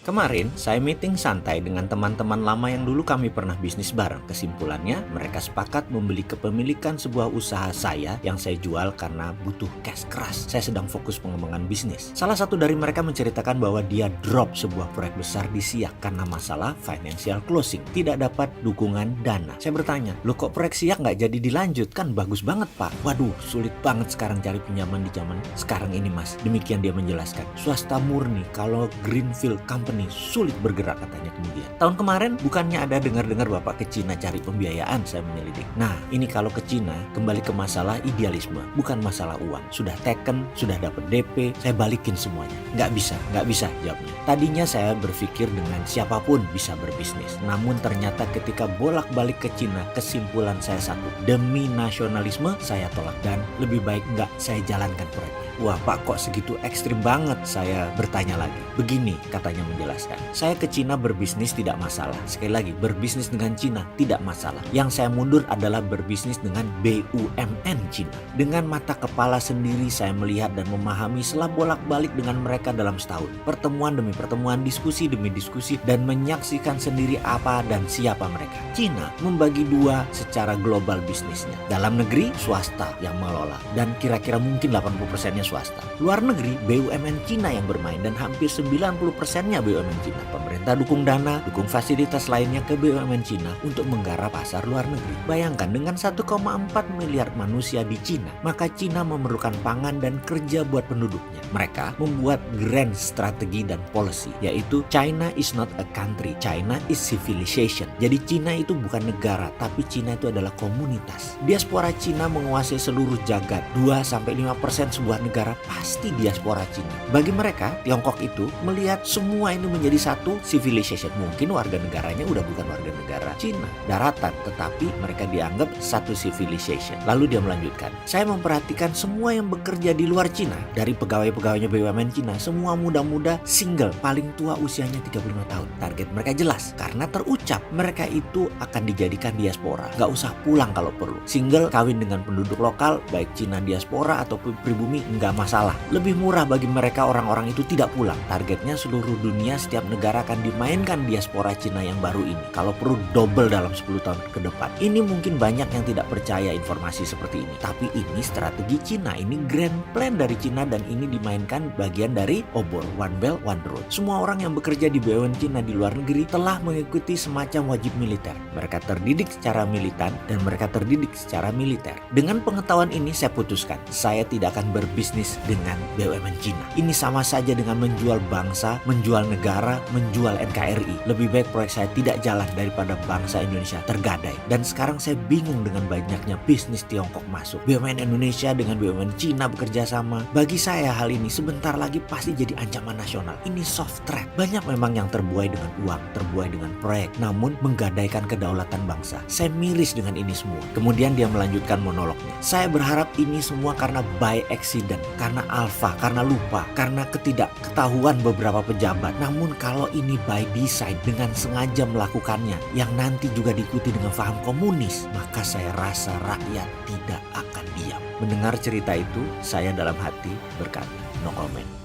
Kemarin, saya meeting santai dengan teman-teman lama yang dulu kami pernah bisnis bareng. Kesimpulannya, mereka sepakat membeli kepemilikan sebuah usaha saya yang saya jual karena butuh cash keras. Saya sedang fokus pengembangan bisnis. Salah satu dari mereka menceritakan bahwa dia drop sebuah proyek besar di Siak karena masalah financial closing. Tidak dapat dukungan dana. Saya bertanya, "Loh kok proyek Siak nggak jadi dilanjut? Kan bagus banget, Pak." "Waduh, sulit banget sekarang cari pinjaman di zaman sekarang ini, Mas." Demikian dia menjelaskan. Swasta murni, kalau greenfield company sulit bergerak, katanya kemudian. Tahun kemarin bukannya ada dengar-dengar Bapak ke Cina cari pembiayaan, saya menyelidik. Nah, ini kalau ke Cina kembali ke masalah idealisme, bukan masalah uang. Sudah taken, sudah dapat DP, saya balikin semuanya. Nggak bisa jawabnya. Tadinya saya berpikir dengan siapapun bisa berbisnis. Namun ternyata ketika bolak-balik ke Cina, kesimpulan saya satu. Demi nasionalisme saya tolak dan lebih baik nggak saya jalankan proyeknya. "Wah Pak, kok segitu ekstrim banget?" saya bertanya lagi. "Begini," katanya menjelaskan. "Saya ke Cina berbisnis tidak masalah. Sekali lagi, berbisnis dengan Cina tidak masalah. Yang saya mundur adalah berbisnis dengan BUMN Cina. Dengan mata kepala sendiri saya melihat dan memahami setelah bolak-balik dengan mereka dalam setahun. Pertemuan demi pertemuan, diskusi demi diskusi, dan menyaksikan sendiri apa dan siapa mereka. Cina membagi dua secara global bisnisnya. Dalam negeri, swasta yang mengelola. Dan kira-kira mungkin 80%-nya swasta. Luar negeri, BUMN Cina yang bermain dan hampir 90%-nya BUMN Cina. Pemerintah dukung dana, dukung fasilitas lainnya ke BUMN Cina untuk menggarap pasar luar negeri. Bayangkan dengan 1,4 miliar manusia di Cina, maka Cina memerlukan pangan dan kerja buat penduduknya. Mereka membuat grand strategi dan policy, yaitu China is not a country, China is civilization. Jadi Cina itu bukan negara, tapi Cina itu adalah komunitas. Diaspora Cina menguasai seluruh jagat. 2-5% sebuah negara pasti diaspora Cina. Bagi mereka, Tiongkok itu melihat semua ini menjadi satu civilization. Mungkin warga negaranya udah bukan warga negara Cina, daratan, tetapi mereka dianggap satu civilization. Lalu dia melanjutkan, "Saya memperhatikan semua yang bekerja di luar Cina, dari pegawai-pegawainya BUMN Cina, semua muda-muda single, paling tua usianya 35 tahun. Target mereka jelas, karena terucap mereka itu akan dijadikan diaspora. Gak usah pulang kalau perlu. Single, kawin dengan penduduk lokal, baik Cina diaspora atau pribumi, nggak masalah. Lebih murah bagi mereka orang-orang itu tidak pulang. Targetnya seluruh dunia, setiap negara akan dimainkan diaspora Cina yang baru ini. Kalau perlu double dalam 10 tahun ke depan." Ini mungkin banyak yang tidak percaya informasi seperti ini. Tapi ini strategi Cina, ini grand plan dari Cina dan ini dimainkan bagian dari obor, One Belt, One Road. Semua orang yang bekerja di BUMN Cina di luar negeri telah mengikuti semacam wajib militer. Mereka terdidik secara militan dan mereka terdidik secara militer. Dengan pengetahuan ini saya putuskan, saya tidak akan berbisnis dengan BUMN Cina. Ini sama saja dengan menjual bangsa, menjual negara, menjual NKRI. Lebih baik proyek saya tidak jalan daripada bangsa Indonesia tergadai. Dan sekarang saya bingung dengan banyaknya bisnis Tiongkok masuk. BUMN Indonesia dengan BUMN Cina bekerja sama. Bagi saya hal ini sebentar lagi pasti jadi ancaman nasional. Ini soft threat. Banyak memang yang terbuai dengan uang, terbuai dengan proyek, namun menggadaikan kedaulatan bangsa. Saya miris dengan ini semua. Kemudian dia melanjutkan monolognya. "Saya berharap ini semua karena by accident, karena alpha, karena lupa, karena ketidaktahuan beberapa pejabat. Namun kalau ini by design, dengan sengaja melakukannya, yang nanti juga diikuti dengan paham komunis, maka saya rasa rakyat tidak akan diam." Mendengar cerita itu, saya dalam hati berkata, "No comment."